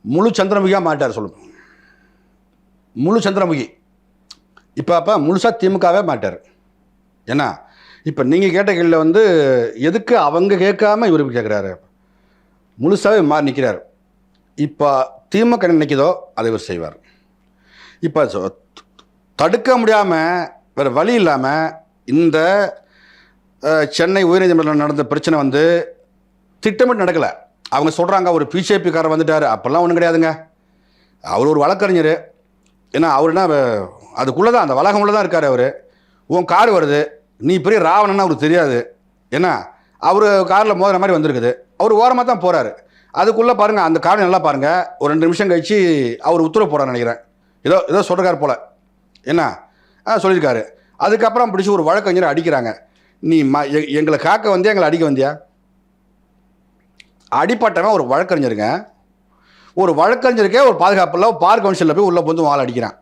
முழு சந்திரமுகியாக மாட்டார் சொல்லுங்க. முழு சந்திரமுகி இப்போ முழுசாக திமுகவே மாட்டார். ஏன்னா இப்போ நீங்கள் கேட்ட கேள்வியில் வந்து எதுக்கு அவங்க கேட்காம இவர் கேட்குறாரு, முழுசாகவே மாறி நிற்கிறார். இப்போ திமுக நினைக்குதோ அதை இவர் செய்வார். இப்போ தடுக்க முடியாமல் வேறு வழி இல்லாமல் இந்த சென்னை உயர்நீதிமன்றம் நடந்த பிரச்சனை வந்து திட்டமிட்டு நடக்கலை. அவங்க சொல்கிறாங்க ஒரு பிஜேபிக்காரர் வந்துட்டார், அப்போல்லாம் ஒன்றும் கிடையாதுங்க. அவர் ஒரு வழக்கறிஞர். ஏன்னா அவருனா அதுக்குள்ளே தான், அந்த வளாகமுள்ள தான் இருக்கார். அவர் உன் கார் வருது, நீ பெரிய ராவணன்னா அவருக்கு தெரியாது. ஏன்னா அவர் காரில் மோதுற மாதிரி வந்திருக்குது, அவர் ஓரமாக தான் போகிறாரு. அதுக்குள்ளே பாருங்கள், அந்த கார் நல்லா பாருங்கள், ஒரு 2 நிமிஷம் கழித்து அவர் உத்தரவு போகிறான்னு நினைக்கிறேன். ஏதோ சொல்கிறார் போல். என்ன சொல்லியிருக்காரு. அதுக்கப்புறம் பிடிச்சி ஒரு வழக்கறிஞரை அடிக்கிறாங்க. நீ எங்களை காக்க வந்தியா, எங்களை அடிக்க வந்தியா? அடிப்பட்டவன் ஒரு வழக்கறிஞருங்க. ஒரு வழக்கறிஞருக்கே ஒரு பாதுகாப்பு இல்லை, பார் கவுன்சிலில் போய் உள்ளே வந்து வாழ அடிக்கிறான்.